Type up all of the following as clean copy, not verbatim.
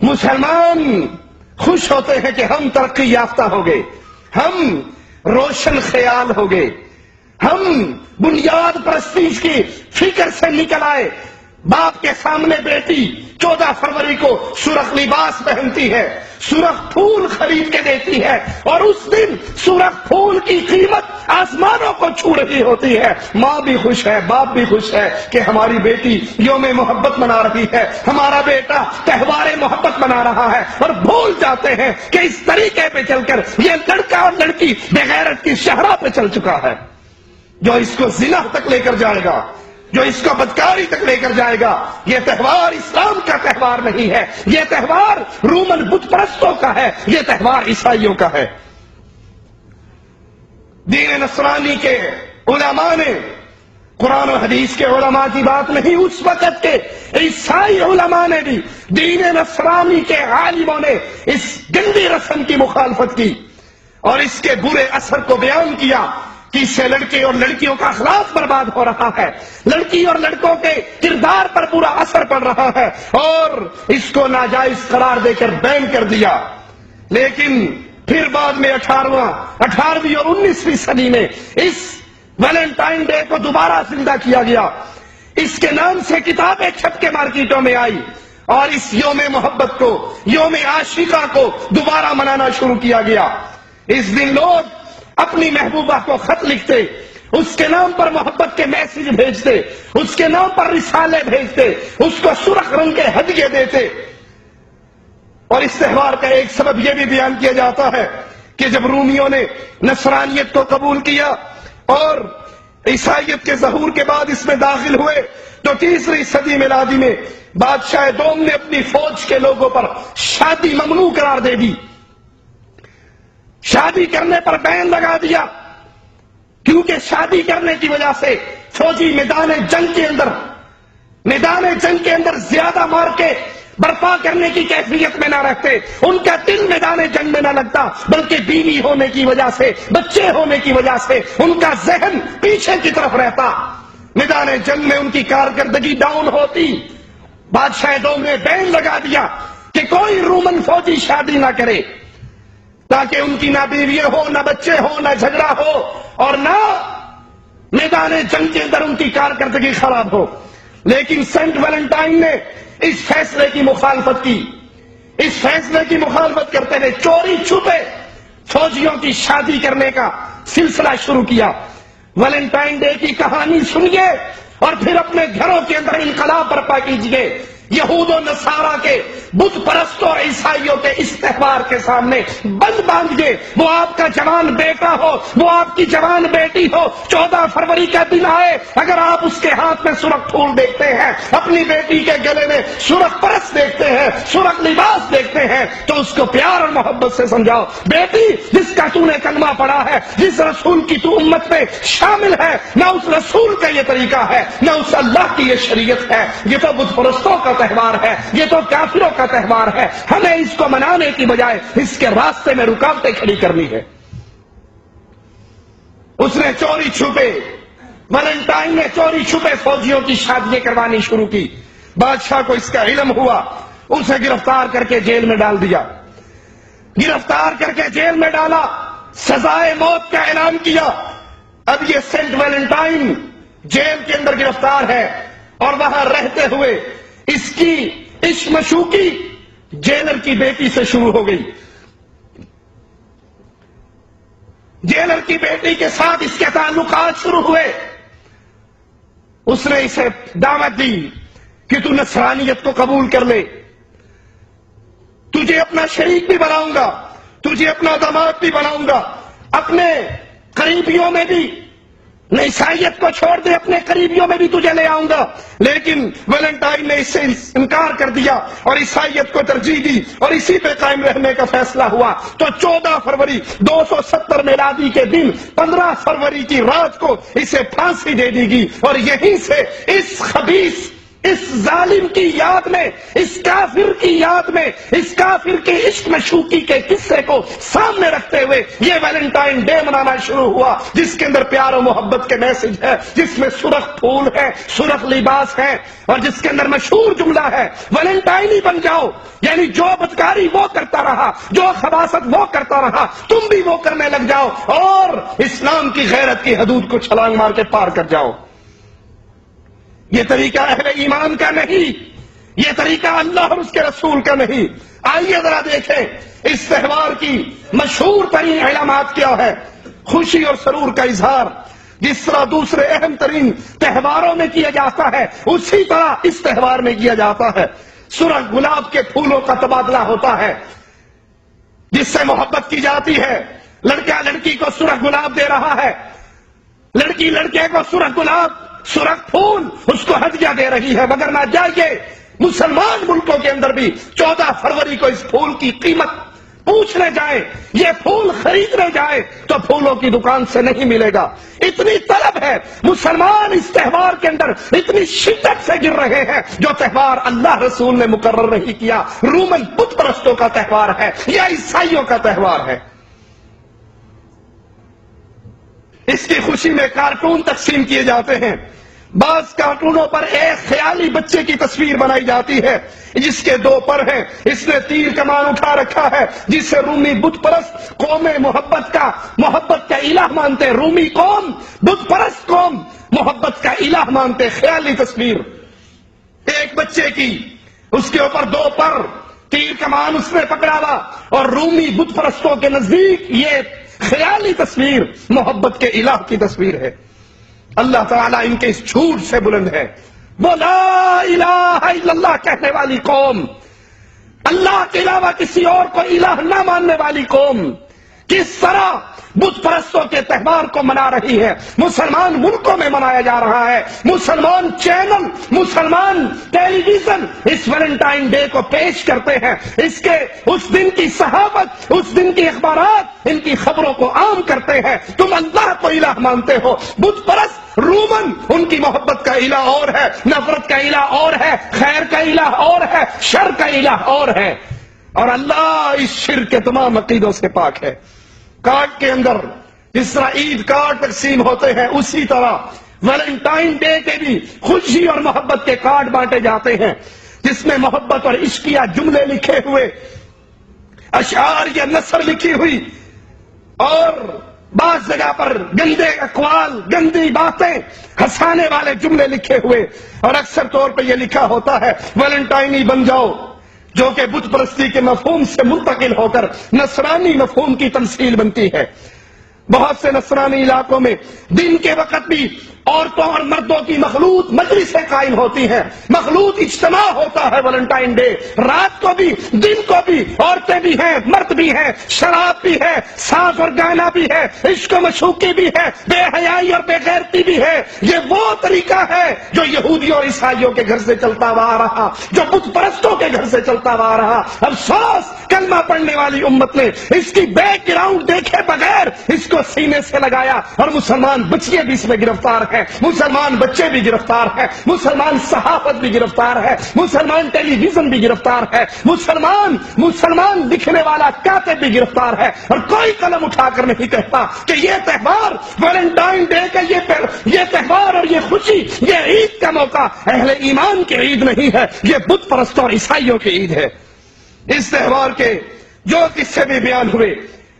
مسلمان خوش ہوتے ہیں کہ ہم ترقی یافتہ ہو گئے، ہم روشن خیال ہو گئے، ہم بنیاد پرستیج کی فکر سے نکل آئے۔ باپ کے سامنے بیٹی 14 فروری کو سرخ لباس پہنتی ہے، سرخ پھول خرید کے دیتی ہے، اور اس دن سرخ پھول کی قیمت آسمانوں کو چھو رہی ہوتی ہے۔ ماں بھی خوش ہے، باپ بھی خوش ہے کہ ہماری بیٹی یوم محبت منا رہی ہے، ہمارا بیٹا تہوار محبت منا رہا ہے، اور بھول جاتے ہیں کہ اس طریقے پہ چل کر یہ لڑکا اور لڑکی بغیرت کی شہرہ پہ چل چکا ہے، جو اس کو زنا تک لے کر جائے گا، جو اس کو بدکاری تک لے کر جائے گا۔ یہ تہوار اسلام کا تہوار نہیں ہے، یہ تہوار رومن بت پرستوں کا ہے، یہ تہوار عیسائیوں کا ہے۔ دین نصرانی کے علماء نے، قرآن و حدیث کے علماء کی بات نہیں، اس وقت کے عیسائی علماء نے بھی، دین نصرانی کے عالموں نے اس گندی رسم کی مخالفت کی اور اس کے برے اثر کو بیان کیا کہ اس سے لڑکے اور لڑکیوں کا اخلاق برباد ہو رہا ہے، لڑکی اور لڑکوں کے کردار پر برا اثر پڑ رہا ہے، اور اس کو ناجائز قرار دے کر بین کر دیا۔ لیکن پھر بعد میں 18ویں اور 19ویں صدی میں اس ویلنٹائن ڈے کو دوبارہ زندہ کیا گیا، اس کے نام سے کتابیں چھپ کے مارکیٹوں میں آئی، اور اس یوم محبت کو، یوم عاشقہ کو دوبارہ منانا شروع کیا گیا۔ اس دن لوگ اپنی محبوبہ کو خط لکھتے، اس کے نام پر محبت کے میسج بھیجتے، اس کے نام پر رسالے بھیجتے، اس کو سرخ رنگ کے ہدیے دیتے۔ اور اس تہوار کا ایک سبب یہ بھی بیان کیا جاتا ہے کہ جب رومیوں نے نصرانیت کو قبول کیا اور عیسائیت کے ظہور کے بعد اس میں داخل ہوئے، تو 3ری صدی میلادی میں بادشاہ دوم نے اپنی فوج کے لوگوں پر شادی ممنوع قرار دے دی، شادی کرنے پر بین لگا دیا، کیونکہ شادی کرنے کی وجہ سے فوجی میدان جنگ کے اندر زیادہ مار کے برپا کرنے کی کیفیت میں نہ رہتے، ان کا دل میدان جنگ میں نہ لگتا، بلکہ بیوی ہونے کی وجہ سے، بچے ہونے کی وجہ سے ان کا ذہن پیچھے کی طرف رہتا، میدان جنگ میں ان کی کارکردگی ڈاؤن ہوتی۔ بادشاہ دوم نے بین لگا دیا کہ کوئی رومن فوجی شادی نہ کرے، تاکہ ان کی نہ بیویاں ہو، نہ بچے ہو، نہ جھگڑا ہو، اور نہ میدان جنگ کے اندر ان کی کارکردگی خراب ہو۔ لیکن سینٹ ویلنٹائن نے اس فیصلے کی مخالفت کی، اس فیصلے کی مخالفت کرتے ہوئے چوری چھپے فوجیوں کی شادی کرنے کا سلسلہ شروع کیا۔ ویلنٹائن ڈے کی کہانی سنیے اور پھر اپنے گھروں کے اندر انقلاب برپا کیجیے۔ یہود و نصارہ کے، بت پرستوں اور عیسائیوں کے اس تہوار کے سامنے بند باندھیے۔ وہ آپ کا جوان بیٹا ہو، وہ آپ کی جوان بیٹی ہو، 14 فروری کا دن آئے، اگر آپ اس کے ہاتھ میں سرخ پھول دیکھتے ہیں، اپنی بیٹی کے گلے میں سرخ پرس دیکھتے ہیں، سرخ لباس دیکھتے ہیں، تو اس کو پیار اور محبت سے سمجھاؤ، بیٹی جس کا تو نے کلمہ پڑھا ہے، جس رسول کی تو امت میں شامل ہے، نہ اس رسول کا یہ طریقہ ہے، نہ اس اللہ کی یہ شریعت ہے، یہ تو بت پرستوں کا تہوار ہے، یہ تو کافروں کا تہوار ہے۔ ہمیں اس کو منانے کی بجائے اس کے راستے میں رکاوٹیں کھڑی کرنی ہے۔ اس نے چوری چھپے، ویلنٹائن نے چوری چھپے فوجیوں کی شادیاں کروانی شروع کی۔ بادشاہ کو اس کا علم ہوا، اسے گرفتار کر کے جیل میں ڈال دیا، گرفتار کر کے جیل میں ڈالا، سزائے موت کا اعلان کیا۔ اب یہ سینٹ ویلنٹائن جیل کے اندر گرفتار ہے، اور وہاں رہتے ہوئے اس کی عشق مشوقی جیلر کی بیٹی سے شروع ہو گئی۔ جیلر کی بیٹی کے ساتھ اس کے تعلقات شروع ہوئے۔ اس نے اسے دعوت دی کہ تو نصرانیت کو قبول کر لے، تجھے اپنا شریک بھی بناؤں گا، تجھے اپنا داماد بھی بناؤں گا، اپنے قریبیوں میں بھی عیسائیت کو چھوڑ دے، اپنے قریبیوں میں بھی تجھے لے آؤں گا۔ لیکن ویلنٹائن نے اس سے انکار کر دیا اور عیسائیت کو ترجیح دی، اور اسی پہ قائم رہنے کا فیصلہ ہوا۔ تو 14 فروری 270 میلادی کے دن 15 فروری کی رات کو اسے پھانسی دے دی گئی، اور یہیں سے اس خبیث، اس ظالم کی یاد میں، اس کافر کی کی یاد میں اس کافر کے عشق مشوقی کے قصے کو سامنے رکھتے ہوئے یہ ویلنٹائن ڈے منانا شروع ہوا، جس کے اندر پیار و محبت کے میسج ہے، جس میں سرخ پھول ہے، سرخ لباس ہے، اور جس کے اندر مشہور جملہ ہے ویلنٹائن ہی بن جاؤ، یعنی جو بدکاری وہ کرتا رہا، جو خباثت وہ کرتا رہا، تم بھی وہ کرنے لگ جاؤ اور اسلام کی غیرت کی حدود کو چھلانگ مار کے پار کر جاؤ۔ یہ طریقہ اہل ایمان کا نہیں، یہ طریقہ اللہ اور اس کے رسول کا نہیں۔ آئیے ذرا دیکھیں اس تہوار کی مشہور ترین علامات کیا ہے۔ خوشی اور سرور کا اظہار جس طرح دوسرے اہم ترین تہواروں میں کیا جاتا ہے، اسی طرح اس تہوار میں کیا جاتا ہے۔ سرخ گلاب کے پھولوں کا تبادلہ ہوتا ہے جس سے محبت کی جاتی ہے۔ لڑکا لڑکی کو سرخ گلاب دے رہا ہے، لڑکی لڑکے کو سرخ گلاب، سرخ پھول اس کو ہدیہ دے رہی ہے، مگر نہ جائیے مسلمان ملکوں کے اندر بھی 14 فروری کو اس پھول کی قیمت پوچھنے جائے، یہ پھول خریدنے جائے تو پھولوں کی دکان سے نہیں ملے گا۔ اتنی طلب ہے، مسلمان اس تہوار کے اندر اتنی شدت سے گر رہے ہیں۔ جو تہوار اللہ رسول نے مقرر نہیں کیا، رومن بت پرستوں کا تہوار ہے یا عیسائیوں کا تہوار ہے۔ اس کی خوشی میں کارٹون تقسیم کیے جاتے ہیں۔ بعض کارٹونوں پر ایک خیالی بچے کی تصویر بنائی جاتی ہے جس کے 2 پر ہیں، اس نے تیر کمان اٹھا رکھا ہے، جسے رومی بت پرست قوم محبت کا الہ مانتے، رومی قوم بت پرست قوم محبت کا الہ مانتے۔ خیالی تصویر ایک بچے کی، اس کے اوپر 2 پر، تیر کمان اس نے پکڑا ہوا، اور رومی بت پرستوں کے نزدیک یہ خیالی تصویر محبت کے الہ کی تصویر ہے۔ اللہ تعالیٰ ان کے اس جھوٹ سے بلند ہے۔ وہ لا الہ الا اللہ کہنے والی قوم، اللہ کے علاوہ کسی اور کو الہ نہ ماننے والی قوم، کس طرح بت پرستوں کے تہوار کو منا رہی ہے۔ مسلمان ملکوں میں منایا جا رہا ہے، مسلمان چینل، مسلمان ٹیلی ویژن اس ویلنٹائن ڈے کو پیش کرتے ہیں، اس دن کی صحافت، اس دن کی اخبارات ان کی خبروں کو عام کرتے ہیں۔ تم اللہ کو الہ مانتے ہو، بت پرست رومن ان کی محبت کا الہ اور ہے، نفرت کا الہ اور ہے، خیر کا الہ اور ہے، شر کا الہ اور ہے، اور اللہ اس شرک کے تمام عقیدوں سے پاک ہے۔ کارڈ کے اندر جس طرح عید کارڈ تقسیم ہوتے ہیں، اسی طرح ویلنٹائن ڈے کے بھی خوشی اور محبت کے کارڈ بانٹے جاتے ہیں جس میں محبت اور عشقیہ جملے لکھے ہوئے، اشعار یا نثر لکھی ہوئی، اور بعض جگہ پر گندے اقوال، گندی باتیں، ہنسانے والے جملے لکھے ہوئے، اور اکثر طور پہ یہ لکھا ہوتا ہے ویلنٹائن ہی بن جاؤ، جو کہ بت پرستی کے مفہوم سے منتقل ہو کر نصرانی مفہوم کی تمثیل بنتی ہے۔ بہت سے نصرانی علاقوں میں دن کے وقت بھی عورتوں اور مردوں کی مخلوط مجلسیں قائم ہوتی ہیں، مخلوط اجتماع ہوتا ہے ویلنٹائن ڈے، رات کو بھی دن کو بھی، عورتیں بھی ہیں، مرد بھی ہیں، شراب بھی ہے، سانس اور گانا بھی ہے، عشق و مشوقی بھی ہے، بے حیائی اور بے غیرتی بھی ہے۔ یہ وہ طریقہ ہے جو یہودیوں اور عیسائیوں کے گھر سے چلتا ہوا آ رہا، جو بت پرستوں کے گھر سے چلتا ہوا آ رہا۔ افسوس کلمہ پڑھنے والی امت نے اس کی بیک گراؤنڈ دیکھے بغیر اس کو سینے سے لگایا، اور مسلمان بچیاں بھی اس میں گرفتار ہیں، مسلمان بچے بھی گرفتار ہیں، مسلمان صحافت بھی گرفتار ہے، مسلمان ٹیلی ویژن بھی گرفتار ہے، مسلمان لکھنے والا کاتب بھی گرفتار ہے، اور کوئی قلم اٹھا کر نہیں کہتا کہ یہ تہوار ویلنٹائن ڈے کا یہ تہوار اور یہ خوشی، یہ عید کا موقع اہل ایمان کی عید نہیں ہے، یہ بت پرستوں اور عیسائیوں کی عید ہے۔ اس تہوار کے جو قصے بھی بیان ہوئے،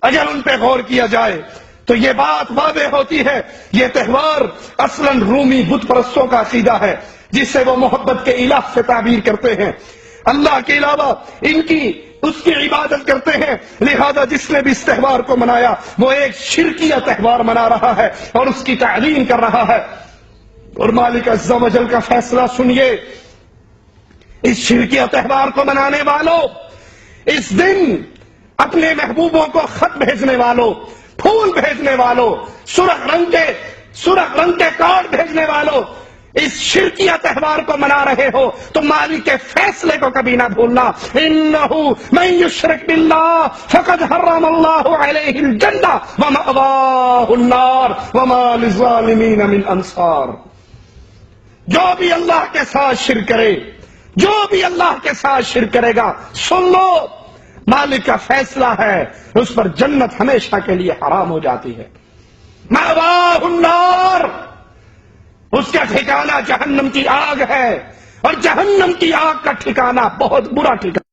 اگر ان پہ غور کیا جائے تو یہ بات واضح ہوتی ہے، یہ تہوار اصلاً رومی بت پرستوں کا عقیدہ ہے جسے وہ محبت کے الہ سے تعبیر کرتے ہیں، اللہ کے علاوہ اس کی عبادت کرتے ہیں، لہذا جس نے بھی اس تہوار کو منایا وہ ایک شرکیہ تہوار منا رہا ہے اور اس کی تعظیم کر رہا ہے۔ اور مالک عز و جل کا فیصلہ سنیے، اس شرکیہ تہوار کو منانے والوں، اس دن اپنے محبوبوں کو خط بھیجنے والوں، پھول بھیجنے والوں، سرخ رنگ کے کارڈ بھیجنے والوں، اس شرکیہ تہوار کو منا رہے ہو تو مالک کے فیصلے کو کبھی نہ بھولنا۔ انہ من یشرک باللہ فقد حرم اللہ علیہ الجنہ ومأواہ النار وما للظالمین من انصار۔ جو بھی اللہ کے ساتھ شرک کرے جو بھی اللہ کے ساتھ شرک کرے گا سن لو مالک کا فیصلہ ہے اس پر جنت ہمیشہ کے لیے حرام ہو جاتی ہے. مأواہ النار، اس کا ٹھکانہ جہنم کی آگ ہے اور جہنم کی آگ کا ٹھکانہ بہت برا ٹھکانہ.